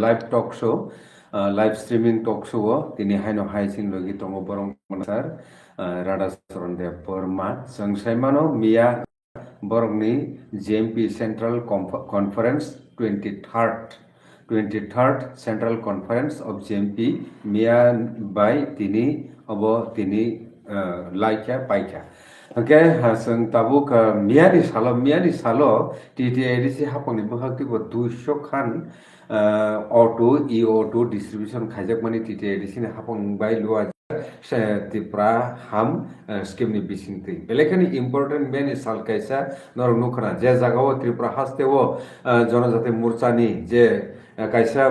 Live talk show live streaming talk show তিনি হাইनो हाइसिन लगी दङ बरं सर राधा चरण देव बोरमा जों साइमानो मिया बरंनि JMP central conference 23rd central conference of JMP मिया बाय तिनी अब तिनी लाइका पाइका ओके जों ताबुक मियानि सालो टीटीआईडीसी हापंनि बहागति 200 खान ऑटो ई ऑटो डिस्ट्रीब्यूशन खाइजाक माने टीटीआईडीसी ने हापंबाय लुआ त्रिपुरा हाम स्कीमनि बिसिंथि बेलेखानि इम्पोर्टेंट मेन साल कैसा नर नुखना जे जगाव त्रिपुरा हास्तेवो जनजाति मोर्चानि जे कैसा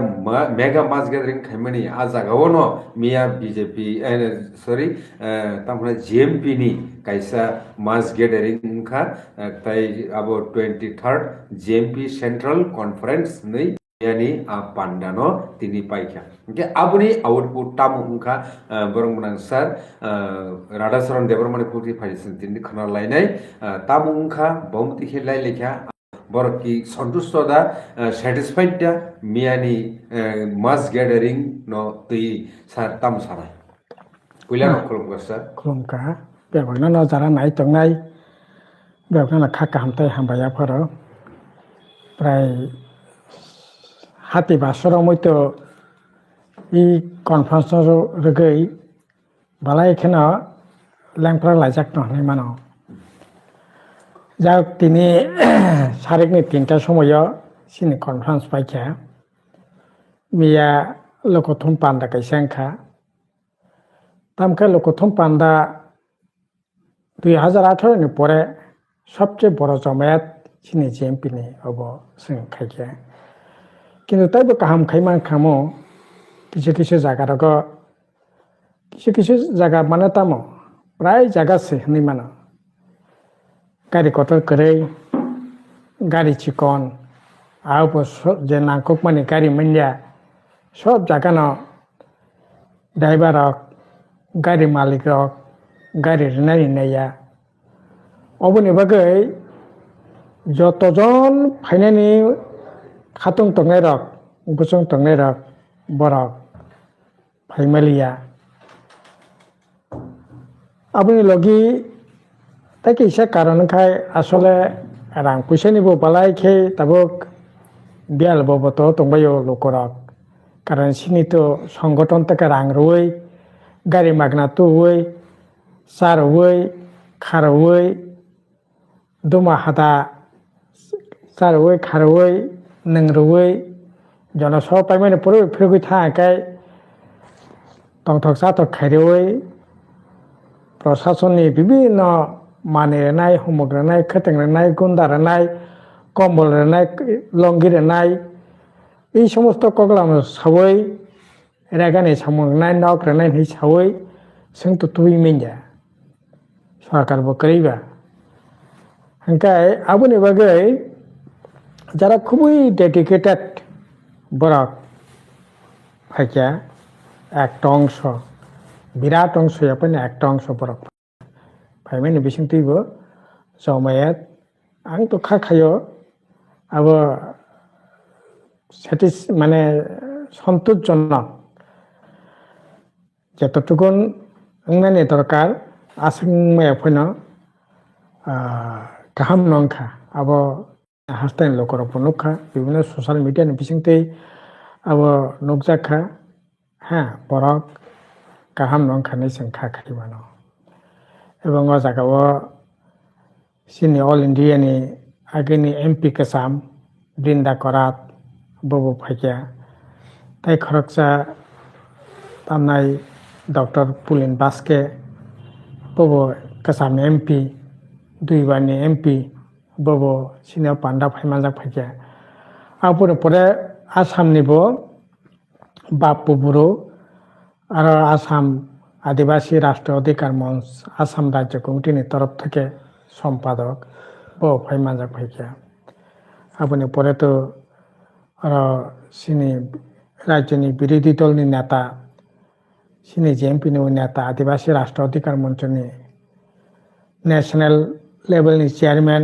मेगा मास गैदरिंग खाइमानि आ जगाव न मिया बीजेपी सॉरी तामने जेएमपी नि कैसा मास गैदरिंग खा ताई अब 23rd जेएमपी सेंट्रल कॉन्फ्रेंस नै यानी आ पांडानो तिनी पाइका ओके आबुनि आउटपुट तामु उनखा बरं मनang सर राधाचरण देबरमनि पुति फाइसन तिनी खना लाइनाय तामु उनखा बहुमति खेलाय लेखा बरकी सन्तुष्ट दा सैटिस्फाइड दा मियानि मास गैदरिंग नो तै सार ताम साराय कुइला खुलुमगा सर खुलुमगा बेवहायनो न जारा नाय तंनाय बेवहायनो खाका हामथाय हामबायाफोर प्राय हाथी बासराव मयतो इ कॉन्फ्रेंस रगै बालाय खेना लेंफ्रा लाइजाक नहनै मानो যাক তিনি সারেকনি 3টার সময় সিনি কনফারেন্স পাইখা মিয়া লোকথম পান্ডা কাইসাংখা তামখা লোকথম পান্ডা 2018 नि পরে সবচেয়ে বড় জমায়েত সিনি জেএমপি नि অব जों খাইখা কিন্তু তাইবো কাহাম খাইমান খামো কিছু কিছু জায়গা মানে তামো প্রায় জায়গা সে হनै মানো गाड़ी कटर करे गाड़ी चिकन आब जे नांगकुक माने गाड़ी मोनलिया सब जागानो ड्राइवर गाड़ी मालिक गाड़ी रिनाया अबनि बागै जतजन फाइनानि खातुं तंनाय रक गुसुं तंनाय रक बरक फाइमालिया अबनि लगी তাকে ইসা কারণ খায় আসলে রাং পয়সা নিব বালাই খেয়ে তাবক বিয়াল ববত তংবায়ো লোকরক কারণ সিনি তো সংগঠন থেকে রাং রই গাড়ি মাগনা তুই সার হই খার হই দুমা হাতা সার হই খার হই নং রই জন সব পাইমানে পরে ফেরগুই থাকায় টংঠক সাথক খাইরই প্রশাসননি বিভিন্ন माने रनाय होमवर्क रनाय खतंग रनाय गुंडा रनाय कम्बल रनाय लंगि रनाय এই সমস্ত কগলাম সাवै রাগানে সামংनाय नक रनाय नि सावै जों तो तुइ मेंजा सरकार बकरैबा हंकाय आबुनि बागै যারা খুবই ডেডিকেটেড বরক ফাইকা একটা অংশ বিরাট অংশ আপনি একটা অংশ বরক फाइमानि बिसिंथिबो जमायत आं तो खाखायो अब माने सन्तोषजनक जतटुकुन अंनानि दरकार आसामाया फैनो गाहाम नंखा अब हास्ताइन लोकरफोर नुखा বিভিন্ন सोशल मिडियानि बिसिंथै अब नुकजाखा हा बरक गाहाम नंखानि जों खाखायो এবং ও জায়গাও সিনি অল ইন্ডিয়ানি আগেনি এমপি কেসাম বৃন্দা করাত ববু ফাইকা তাই খরকসা তামনাই ডক্টর পুলিন বাসকে ববু কেসাম এমপি দুইবারনি এমপি ববু সিনি পান্ডা ফাইমাজাক ফাইকা আপরে পরে আসামনিবো বাপু বুড়ো আর আসাম आदिवासी राष्ट्र अधिकार मंच आसाम राज्य कमिटिनि तरफ থেকে সম্পাদক ও ফাইমাজাক ফাইকা আপনি পরে তো সিনি রাজ্যনি বিরোধী দলনি নেতা সিনি জেএমপিনি নেতা आदिवासी राष्ट्र अधिकार मंचनि नेशनल लेवलनि चेयरमैन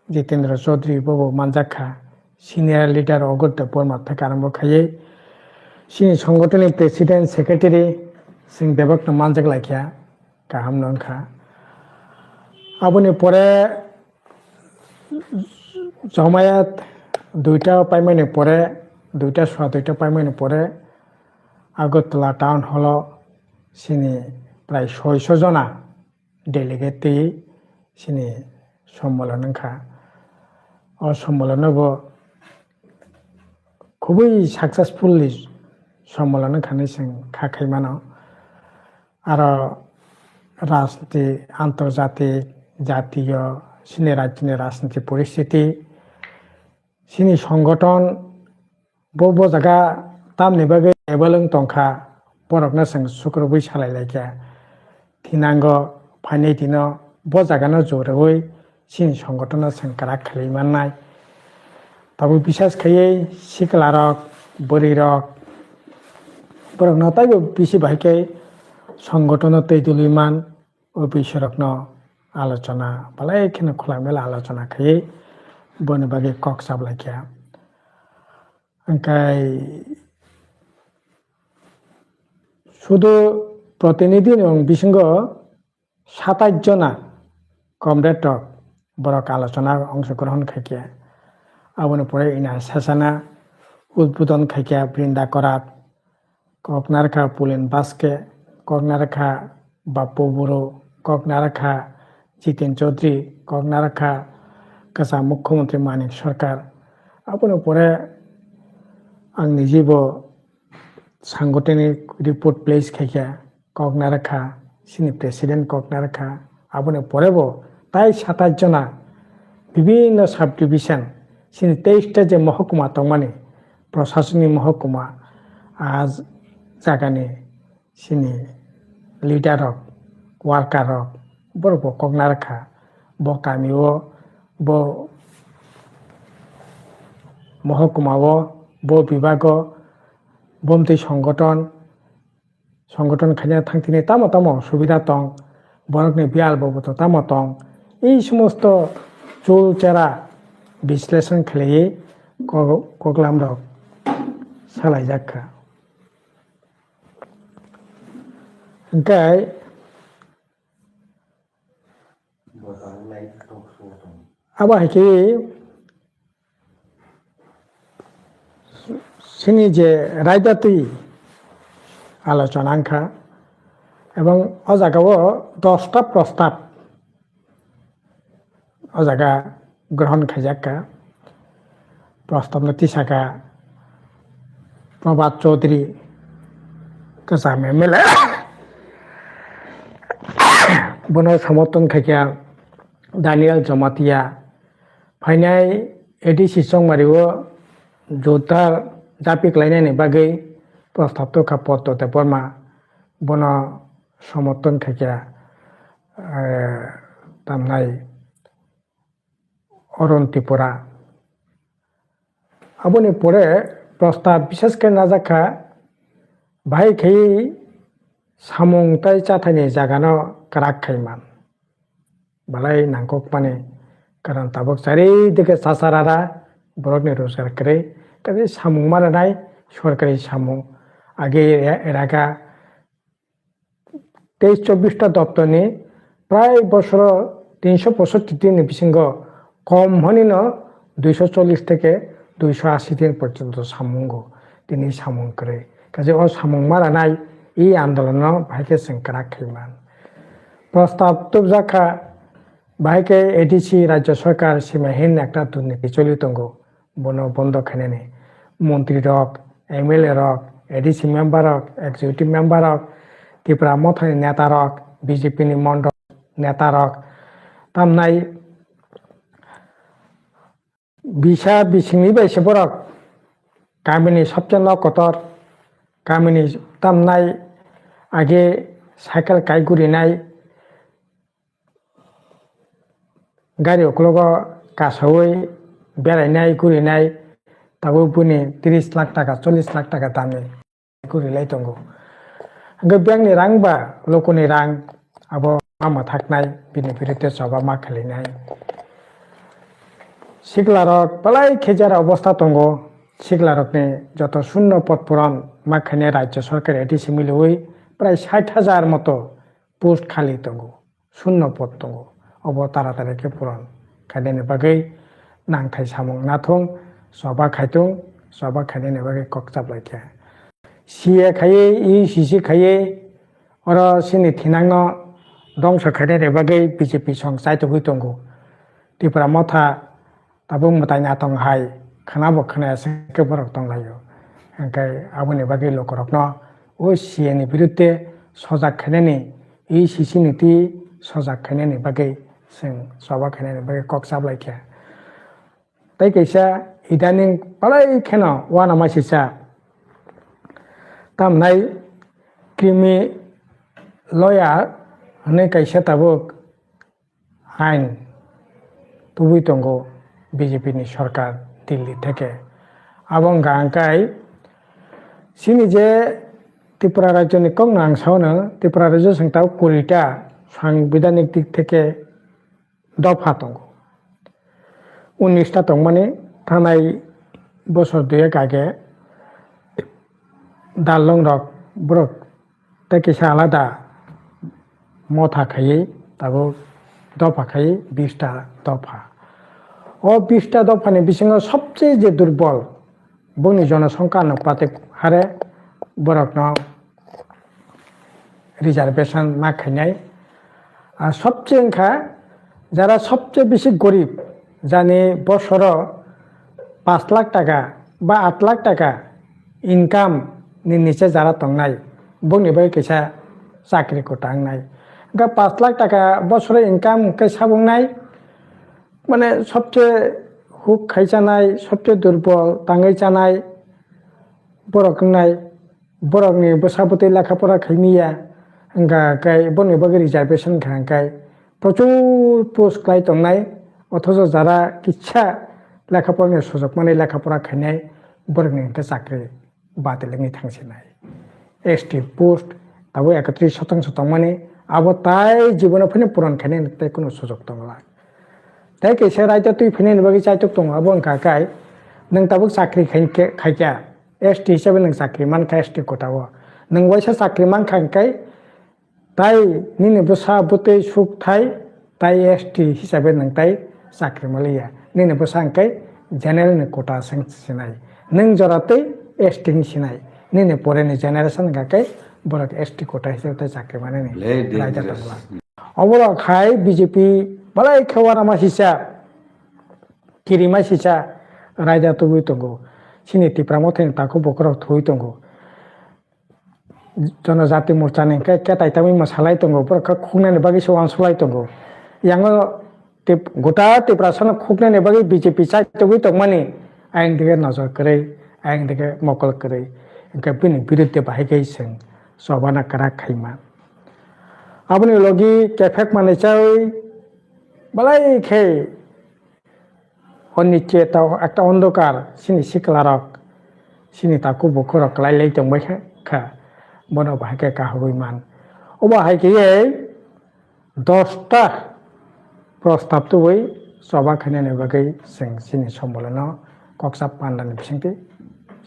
जितेंद्र चौधरी बबो मानजाखा সিনিয়র লিডার অগত্য বর্মা থেকে আরম্ভ খাইয়ে সিনি সংগঠনের প্রেসিডেন্ট সেক্রেটারি সিং দেবক মানজাক লাইখিয়া গাहाम नंखा আবনি পরে জমায়েত দুইটা পাইমানি পরে দুইটা সোয়া দুইটা পাইমানি পরে আগরতলা টাউন হল সিনি প্রায় 600 জনা ডেলিগেট সিনি সম্মেলন খা ও সম্মেলনব খুবই সাকসেসফুলি সম্মেলন খানি সিং খাখাইমানো আর রাজনীতি আন্তর্জাতিক জাতীয় সিনি রাজ্যের রাজনীতি পরিস্থিতি সিনি সংগঠন বব জায়গা তামনি বাগে এবেলং টংখা বরকना जों सुक्रबै सालायलायखा थिनांगो फाइनै दिनो ब जागानो जरबै सिन संगठन जों काराक खालामनाय तब बिसास खायै सिकला रक बोरै रक बरकना ताइबो बिसि बाइकै संगठन तैदुलिमान ও বিশ্বরত্ন আলোচনা বালাই এখানে খোলামেলা আলোচনা খাই বনে বাগে কক সাবলাইখা ওংকাই শুধু প্রতিনিধি এবং বিসঙ্গ 27 জনা কমরেড বরক আলোচনা অংশগ্রহণ খাইকিয়া আবনে পরে ইনা শাসনা উদ্বোধন খাইকিয়া বৃন্দা করাত ককনারখা পুলিন বাসকে ককনারখা বাপ্পু বুড়ো ককনারখা জিতেন চৌধুরী ককনারখা কাসা মুখ্যমন্ত্রী মানিক সরকার আবনে পরে আং নিজেব সাংগঠনিক রিপোর্ট প্লেস খাইকা ককনারখা সিনি প্রেসিডেন্ট ককনারখা আবনে পরেব তাই 27 জনা বিভিন্ন সাব ডিভিশন সিনি 23টা যে মহকুমা তংমানি প্রশাসনিক মহকুমা আজ জাগানি সিনি লিডার হক ওয়ার্কার হক বরব ককনারখা ব কামিও ব মহকুমাও ব বিভাগ বমতি সংগঠন খাইয়া থাকতিনি তামো তামো সুবিধা তং বরকনি বিয়াল ববত তামো তং এই সমস্ত চুল চেরা বিশ্লেষণ খেলে কগলাম রক সালাই যাক্কা ওংকাই আবাহাইকি সিনি যে রায়দাতি আলোচনা আংখা এবং ও জায়গাও 10টা প্রস্তাব ও জায়গা গ্রহণ খাইজাক্কা প্রস্তাব নতিসাকা প্রভাত চৌধুরী কাসাম এমএলএ বন সমর্থন খাইয়া দানিয়েল জমাতিয়া ফাইনাই এডিসি সংমারিও যোদ্ধার জাপিক লাইনাयनि बागै प्रस्ताब तो पद्धति बर्मा बन समर्थन खाइया तामनाय अरुण त्रिपुरा आबनि परे प्रस्ताब विशेष के नाजाखा भाई खाई सामुं ताई चाथायनि जागानो काराक खाइमान बालाय नांगक माने कारण ताबक चारिदिके सासारारा बरकनि रोजगार करे কাজে সামুং মারানাই সরকারি সামুং আগে এলাকা 23-24টা দপ্তর নিয়ে প্রায় বছর 365 দিন বিসঙ্গ কম হনিন 240 থেকে 280 দিন পর্যন্ত সামুঙ্গ তিনি সামুং করে কাজে ও সামুং মারানাই এই আন্দোলন ভাইকে সংকরা খাইমান প্রস্তাব তো জাখা ভাইকে এডিসি রাজ্য সরকার সীমাহীন একটা দুর্নীতি চলিতঙ্গ বন বন্ধ খানে মন্ত্রী রক এমএলএ রক এডিসি মেম্বার রক এক্সিকিউটিভ মেম্বার রক ত্রিপুরা মথনি নেতা রক বিজেপি মন্ডল নেতা রক তামনাই বিশা বিসিংনি বাইসে বরক গাमिनि সবচেয়ে নকতর गामिनि তামনাই আগে সাইকেল কাইগুরিনাই গাড়ি অকলগ কাসাওই বেড়াইনাই ঘুরিনাই তাবো বুনি 30 লাখ টাকা 40 লাখ টাকা দামে ঘুরিলাই দंगो ব্যাংকनि रां बा लोकनि रां आबो मामा थाकनाय बिनि बिरुद्धे सभा मा खालायनाय सिगलारक बलाई खेजार अवस्था दङ सिगलारकनि যত শূন্য পদ পূরণ মাখানে রাজ্য সরকার এটি মিলিয়ে প্রায় 60,000 মতো পোস্ট খালি দङ শূন্য পদ দङ अब তাড়াতাড়ি পূরণ খাইনি বাগै নাংথাই সামং নাথং সবা খাইtung সবা খাইনি বাগै ককচাবলাইखे সিএ খাইয়ে ই সিসি খাইয়ে অর সিনি থিনাंनो दंस खाइनि बागै बिजेपि सं साइतबुइ दङ त्रिपुरा मथा ताबो मताइना दंहाय खानाबो खोनायासै गोबरक दंलायो ओंखाय आबोनि बागै लकरकनो ओ सिएनि बिरुद्धे सजाग खाइनि इ सिसि नीति सजाग खाइनि बागै जों सभा खाइनि बागै ककसाबलाइखे तै कैसा इदानिं बलाई खेनो वाना मासिसा तामनाय क्रिमि लयार हनै कैसा ताबो आइन तुबुइ दङ বিজেপি नि सरकार दिल्ली থেকে এবং গাঙ্কাই সিনি যে ত্রিপুরা রাজ্যনি কং নাংসাওনো ত্রিপুরা রাজ্য সংতাও 20টা সাংবিধানিক দিক থেকে দফা দङ 19টা दं माने थानाय বছর দুয়েক আগে दालং रक ब्रक ताकिसा आलादा मथा खाइयै ताबो दफा खाइयै 20टा दफा ও 20টা দফাनि बिसिङाव सबसे जे दुर्बल बनि जनसंख्या अनुपातिक हारे बरकनो रिजार्वेशन ना खाइनाय আর সবচেয়ে ওংখা যারা সবচেয়ে বেশি গরিব জানি বছর 5 লাখ টাকা বা 8 লাখ টাকা ইনকাম नि নিচে যারা তংনাই বংনিবাই कैसा চাকরি কোটাংনাই গা 5 লাখ টাকা বছরে ইনকাম कैसा বংনাই মানে সবচেয়ে হুক খাইজানাই সবচেয়ে দুর্বল তাঙै जानाय বরকনাই বরকনি বসাবতে লেখাপড়া খাইনিয়া হंगा गाय বনি বাগै রিজার্ভেশন খাঙ্কাই প্রচুর পোস্ট ক্লাই তংনাই অথচ যারা কিচ্ছা লেখাপড়াनि সুযোগ মানে লেখাপড়া খাইনাই বরকনি চাকরি বাতিলनि थांसिनाय एसटी पोस्ट ताबो 31% तंमाने आबो ताई जीवन फैनो पुरन खाइने ताई कोनो सुযোগ दंला ताई कैसे राइजो तुई फैनायनि बागै चाइतक दङ आबो ओंखाखाय नों ताबो साख्रि खाइया एसटी हिसाबै नों साख्रि मानखा एसटी कोटाओ नों वाइसा साख्रि मानखांखाय ताई निनि बसा बुते सुख थाई ताई एसटी हिसाबै नों ताई साख्रि मालिया निनि बसांखाय जेनेरेल नि कोटा संसिनाय नों जरातै एसटी नि सिनाय निनि परेनि जेनेरेशन गाकै बरक एसटी कोटा हिसाबै साख्रि माने नि राइजो दंला अबला खाय बीजेपी बलाई खेवारा मासिसा किरिमा सिसा राइजो तुबुइ दङ सिनि त्रिपुरा मथानि ताखौ बकराव थुइ दङ जनजाति मोर्चानि केटाइतामै मसालाय दङ बरक खुंनायनि बागैसो अनसलाय दङ यांगो गोटा त्रिपुरा सन खुंनायनि बागै बीजेपी चाइतबुइ दंमानि आइन दिगे नजर करै आइन दिगे मकल करै इनका बिनि बिरुद्धे बाहायगै जों सबाना करा खाइमा आबनि लगी केफेक माने चाइ बलाई खे অনিশ্চয়তা একটা অন্ধকার সিনি সিকলারক সিনি তাকু বকরক লাইলাই দंबाय खा बनो बाहायके काहबैमान अबा हायके 10টা प्रस्ताब तुबै सभा खाइनायनि बागै जों सिनि सम्मेलनाव कक्साब पान्डानि बिसिंथि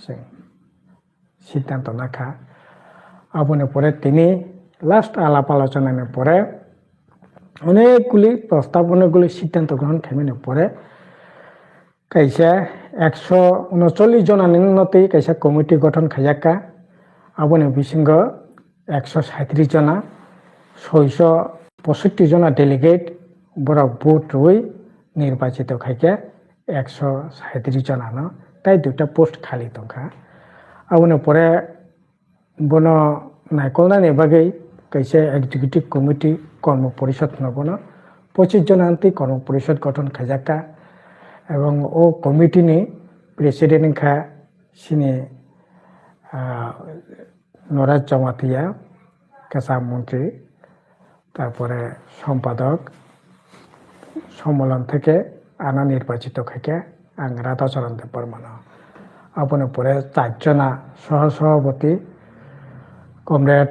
जों সিদ্ধান্ত নাখা আবনে পরে তিনি লাস্ট আলাপ আলোচনার পরে অনেকগুলি প্রস্তাব অনেকগুলি সিদ্ধান্ত গ্রহণ খাইমের পরে कैसा 139 जनानि उन्नति कैसा कमिटी गठन खाइयाका आबोनि बिसिंग 137 जना 665 जना डेलिगेट बरक भोट रुई निर्वाचित खाइया 137 जना न ताई दुटा पोस्ट खाली दंखा आबोनि परे बनो नायकलनानि बागै कैसे एग्जीक्यूटिव कमिटी कर्म परिषद नबनो 25 जनान्ति कर्म परिषद गठन खाइयाका এবং ও কমিটিনি প্রেসিডেন্ট খা সিনি নরাজ জমাতিয়া কেসা মন্ত্রী তারপরে সম্পাদক সম্মেলন থেকে আনা নির্বাচিত খাইকে আং রাধাচরণ দেব বর্মন আপনি পরে 4 জনা সহসভাপতি কমরেড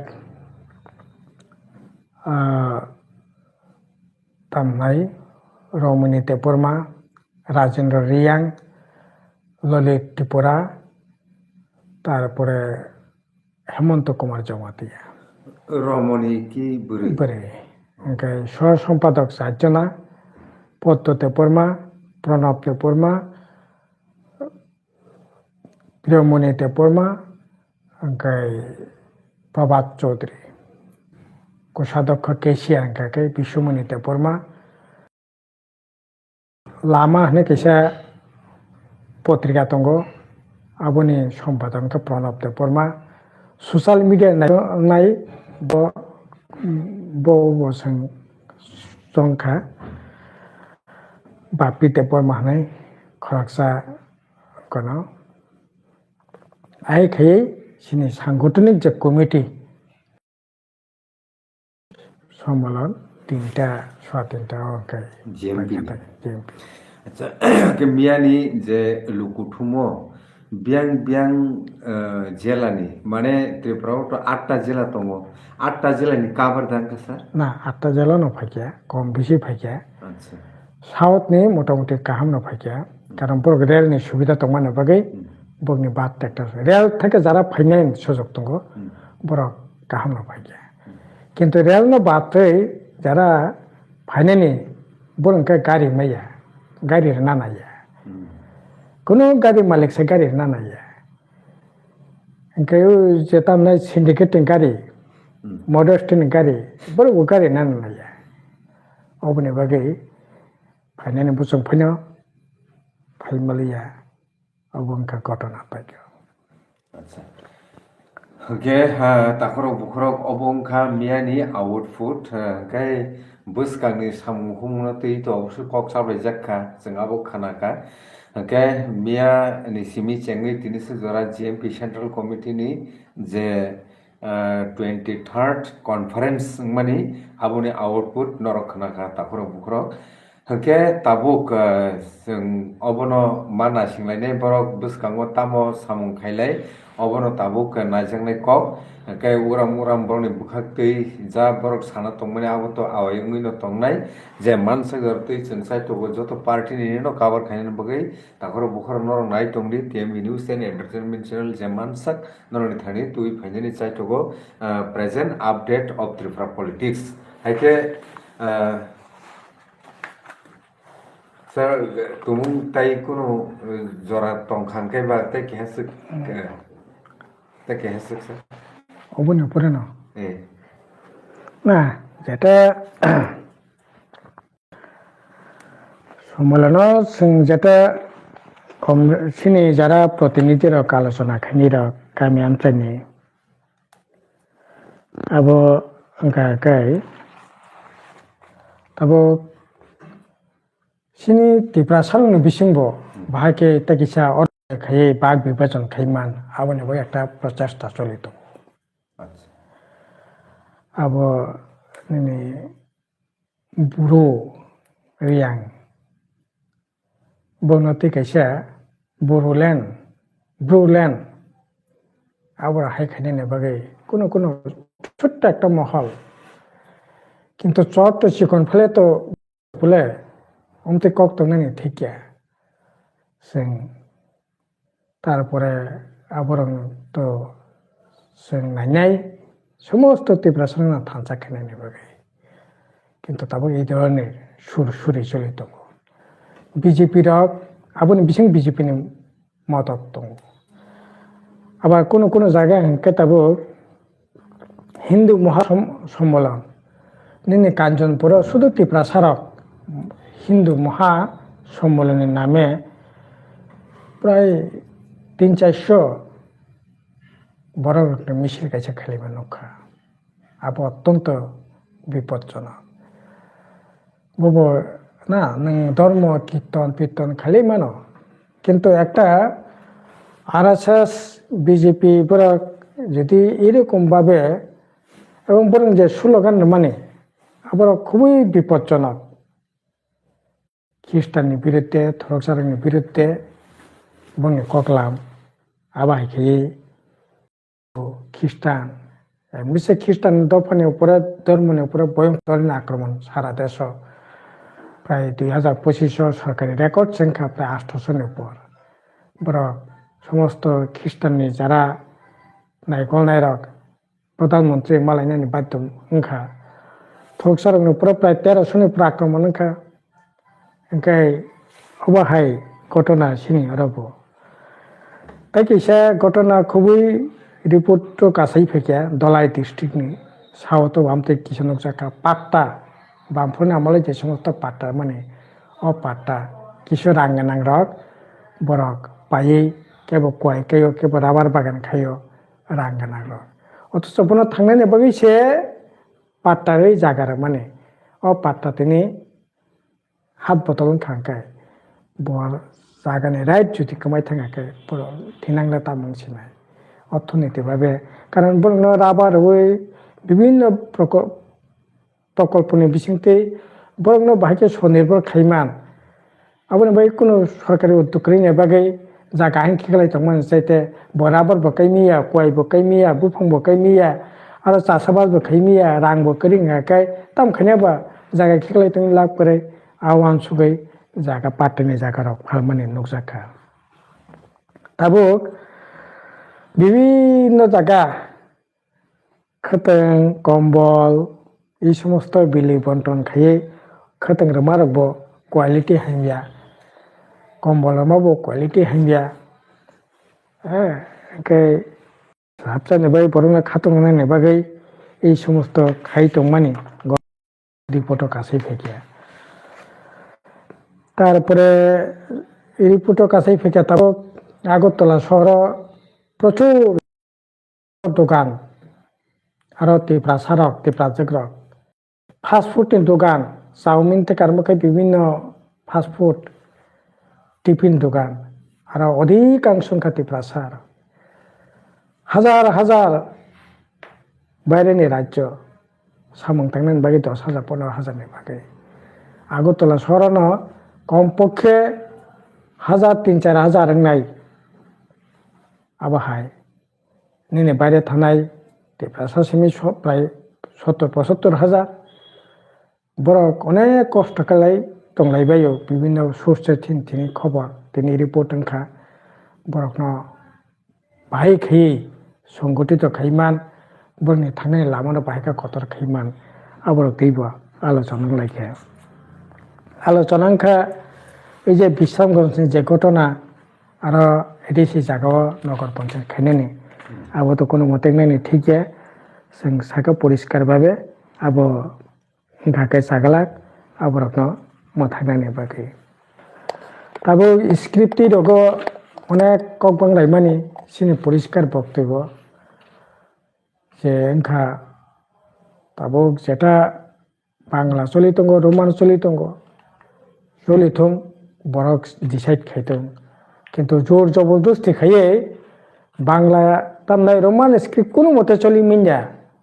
তামনাই রমণী দেববর্মা রাজেন্দ্র রিয়াং, ললিত ত্রিপুরা, তারপরে হেমন্ত কুমার জমাতিয়া রমণী কি বুড়ি এবারে সহ সম্পাদক 4 জনা, পদ্মতে পর্মা, প্রণবতে পর্মা, প্রিয়মণিতে পর্মা, প্রভাত চৌধুরী, কোষাধ্যক্ষ কেশিয়া বিশ্বমণিতে পর্মা, লামা হনে কেসা পত্রিকা দङ আবনি সম্পাদক প্রণবতে পর্মা, সোশ্যাল মিডিয়া নাই বসং সংখ্যা বাপিতে পর্মা হনে খরকসা কোন আই খাই সিনি সাংগঠনিক যে কমিটি সম্মেলন 3টা সোয়া 3টা অঙ্কাই জিএমপি জিএমপি আচ্ছা কে মিয়ানি যে লুকুঠুমো বিয়াং বিয়াং জেলানি মানে ত্রিপুরাও তো 8টা জেলা দङ 8টা জেলানি কাবার দাঙ্কা স্যার না 8টা জেলা ন ফাইকিয়া কম বেশি ফাইকিয়া আচ্ছা সাউথনি মোটামুটি কাহাম ন ফাইকিয়া কারণ বড় রেলনি সুবিধা দङ মানে বাগै বগনি বাদ একটা রেল থেকে যারা ফাইনাই সুযোগ দङ বড় কাহাম ন ফাইকিয়া কিন্তু রেল ন বাদে যারা ফাইনানি বড়কে গাড়ি মাইয়া গাড়ির না নাইয়া কোনো গাড়ি মালিক সে গাড়ির না নাইয়া যেতাম নাই সিন্ডিকেটিং গাড়ি মডেস্টিং গাড়ি বড় গাড়ি না নাইয়া অবনি বাগै ফাইনানি বুঝং ফাইন ফাইমালিয়া অবংকা ঘটনা পাইল আচ্ছা ওকে তাখরক বুখরক অবংখা মিয়ানি আউটপুট গাই বসকাংনি সামুহুমনো তৈ তো অবশ্য কক সাবরে জাক্কা जों আবো খানাকা ওকে মিয়া नि सिमी चेंगै तिनिसो जरा जीएमपी सेंट्रल कमिटी नि जे 23rd कॉन्फ्रेंस माने आबोनि आउटपुट नरक खानाका ताखरक बुखरक ओके ताबुक जों अबनो माना सिंलायनाय बरक बसकांगो तामो सामुं खायलाय अबनो ताबुक नायजांनाय कक ओके उराम उराम बरनि बुखाक तै जा बरक साना तंमाने आबो तो आवायंगैनो तंनाय जे मानसागर तै जों साइटोबो जतो पार्टी नि नो कवर खायनो बगै ताखर बुखर नरक नाय तंदि TMB news and entertainment channel जे मानसाक नरनि थानि तुइ फाइनानि साइटोगो present update of Tripura politics हाइके सर तुमुं ताई कुनो जरा तंखानकै बा ताई केहसक सर অবনি পরে না ए না যেটা সম্মেলন যেটা সিনি যারা প্রতিনিধির আলোচনা খানির গামি আমচানি আবো গাই তাবো সিনি ত্রিপুরা সালনি বিসিংব বাহাকে তাকিসা খাই বাঘ বিভাজন খাইমান আবনি বই একটা প্রচেষ্টা চলিত আচ্ছা আবো নিনি বুড়ো রিয়াং বনতি কাইসা বড়োল্যান্ড ব্রুল্যান্ড আবার হাইখানে বাগে কোনো কোনো ছোট্ট একটা মহল কিন্তু চট তো চিকন ফেলে তো বলে অমতে কক তো নানি ঠিকিয়া जों তারপরে আবার তো जों নাইনাই সমস্ত ত্রিপুরা সালনা থানসা খেনানি বাগে কিন্তু তাবো এই ধরনের সুরে চলিত বিজেপির আবনি বিসিং বিজেপিনি মদত দङ আবার কোনো কোনো জায়গায় হেঁকে তাবো হিন্দু মহাসম্মেলন নিনি কাঞ্চনপুর শুধু ত্রিপুরা সারক হিন্দু মহাসম্মেলনের নামে প্রায় 300-400 বড় একটা মিছিল গেছে খালিমা নৌকা আবো অত্যন্ত বিপজ্জনক বলবো না ধর্ম কীর্তন খালি মানো কিন্তু একটা আরএসএস বিজেপি যদি এরকম ভাবে এবং বরং যে স্লোগান মানে আবার খুবই বিপজ্জনক খ্রিস্টানের বিরুদ্ধে থরকসারের বিরুদ্ধে বঙ্গে ককলাম আবাই খেয়ে খ্রিস্টান এমনিসে খ্রিস্টান দফানের উপরে ধর্মের উপরে ভয়ঙ্কর আক্রমণ সারা দেশ প্রায় 2025 সরকারি রেকর্ড সংখ্যা প্রায় 800-এর উপর বরং সমস্ত খ্রিস্টাননি যারা নাইকল নাইরক প্রধানমন্ত্রী মালাইনানি বাধ্য ওंखा थौसारनि উপর প্রায় 1300-नि উপর আক্রমণ ওंखा ओंखाय अबाहाय घटना सिनि आरोबो তাই কিসা ঘটনা খুবই রিপোর্ট তো কাছেই ফেকে দলাই ডিস্ট্রিক্টনি সাউথ বামতে কিছু জায়গা পাট্টা বামফোরনি আমলে যে সমস্ত পাট্টা মানে পাট্টা কিছু রাঙ্গানাং রক বরক পাইয়ে কেবো কয় কেউ কেবো রাবার বাগান খাইও রাঙ্গানাং রক অথচ বনো থাংनायनि बागै से पाट्टायै जागार माने पाट्टा তিনি हात बतल खांखाय बल जागानि राइट जुदि कमाय थाङाखै थिनांला तामंसिनाय অর্থনৈতিকভাবে কারণ বলনো রাবার ওই বিভিন্ন প্রকল্পনি বিসিংতে বলনো বাহাকে স্বনির্ভর খাইমান আবার ভাই কোনো সরকারি উদ্যোগ করিনে বাগै জায়গা হাঙ্কিখালাই তংমান যাইতে বরাবর বকাই মিয়া কয় বকাই মিয়া বুফং বকাই মিয়া আর চাষাবাদ বকাই মিয়া রাং বকরি ngakai তাম খাইনাবা জায়গা খিখালাই তং লাভ করে আওয়ান সুগै জায়গা পাটনি জায়গা রক ফালমানি নুকজাকা তাবুক বিভিন্ন জায়গা খতং কম্বল এই সমস্ত বিলি বন্টন খাইয়ে খতং রমারব কোয়ালিটি হাইয়া কম্বল রমাবো কোয়ালিটি হাইয়া হ্যাঁ হাবসানি বাই বরং খাতং নানি বাগै এই সমস্ত খাই তংমানি রিপোর্ট কাছে ফেকিয়া তারপরে এই রিপোর্ট কাছে ফেকিয়া তাও আগরতলা শহর প্রচুর দোকান আরো তিপ্রা সারক তিপ্রা জগ্রক ফাস্টফুডের দোকান চাউমিন থেকে আরম্ভ করে বিভিন্ন ফাস্টফুড টিফিন দোকান আর অধিকাংশ সংখ্যা তিপ্রা সার হাজার হাজার বাইরেনি রাজ্য সামং থাংनायनि बागै 10,000-15,000-नि बागै আগরতলা শহরানো কমপক্ষে 1,000-3,000 নাই আবহায় নিনে বাইরে থানায় সাসিমি প্রায় 70-75,000 বরক অনেক কষ্ট খালাই দंलायबायो বিভিন্ন সোর্সে তিনি খবর তিনি রিপোর্ট ওंखा বরক ন বাহাই খেয়ে সংগঠিত খাইমান বরনি থাংनाय লামানো বাহাইকা কতর খাইমান আবার দেব আলোচনা লাইকে আলোচনা ওंखा এই যে বিশ্রামগঞ্জের যে ঘটনা আর এডিসি জায়গা নগর পঞ্চায়েত খাইনানি আবো তো কোনো মতে নানি ঠিক जों साखा परिष्कार भावे आबो घाके सागलाक आबरकनो मथागनानि बागै ताबो स्क्रिप्टि रगो अनेक ककबांलाय मानि सिनि परिष्कार बक्तव्य जे ओंखा ताबो जेटा बांला चलितंगो रोमान चलितंगो चलिथों बरक डिसाइड खाइथों किन्तु जोर जबरदस्ती खाइए बांला तामनाय रोमान स्क्रिप्ट कोनो मते चलि मिन्या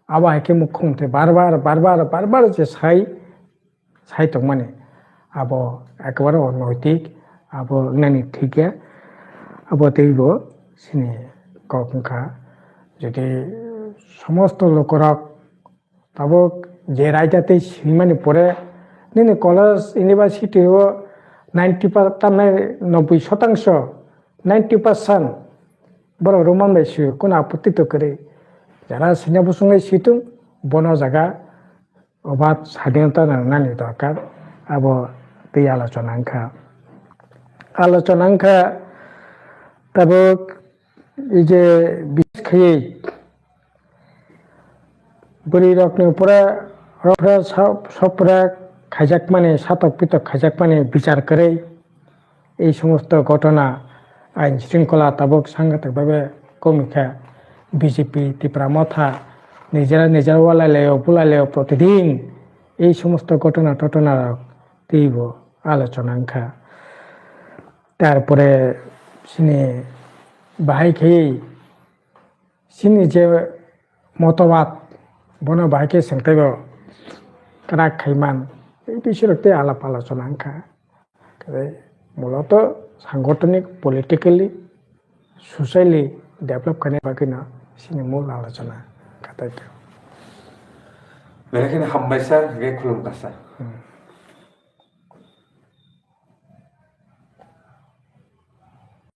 आबाहायके मुख्यमंत्री बार जे साइतों माने अब एकेबारे अनैतिक अब नानि ठीक अब तेइबो सिनि ककंखा যদি সমস্ত লোকরক তাবো যে রাইটাতে সিনেমানি পড়ে নিনে কলেজ ইউনিভার্সিটিও 90% 90% বড় রোমান বেশি কোন আপত্তি তো করে যারা সিনেমা সঙ্গে সিটুং বন জায়গা অবাধ স্বাধীনতা নানি দরকার আব এই আলোচনা তবে এই যে বিশেষ খেয়ে বলি রকনি উপরে সবরা খাইজাক মানে সাতক পিতক খাইজাক মানে বিচার করে এই সমস্ত ঘটনা আইন শৃঙ্খলা তাবক সাংঘাতিকভাবে কমিখা বিজেপি ত্রিপুরা মথা নিজেরা বুলাইলেও প্রতিদিন এই সমস্ত ঘটনা তীব আলোচনা তারপরে সিনি বাহাই খেয়েই সিনি যে মতবাদ বন বাহাইকে সোंथाइब রাগ খাইমান এই বিষয়তে আলাপ আলোচনা মূলত সাংগঠনিক পলিটিক্যালি সোশ্যালি डेभलप करने बाकी ना सिने मूल आलोचना करता है। मेरे ख्याल हम बैसा गे खुलम कसा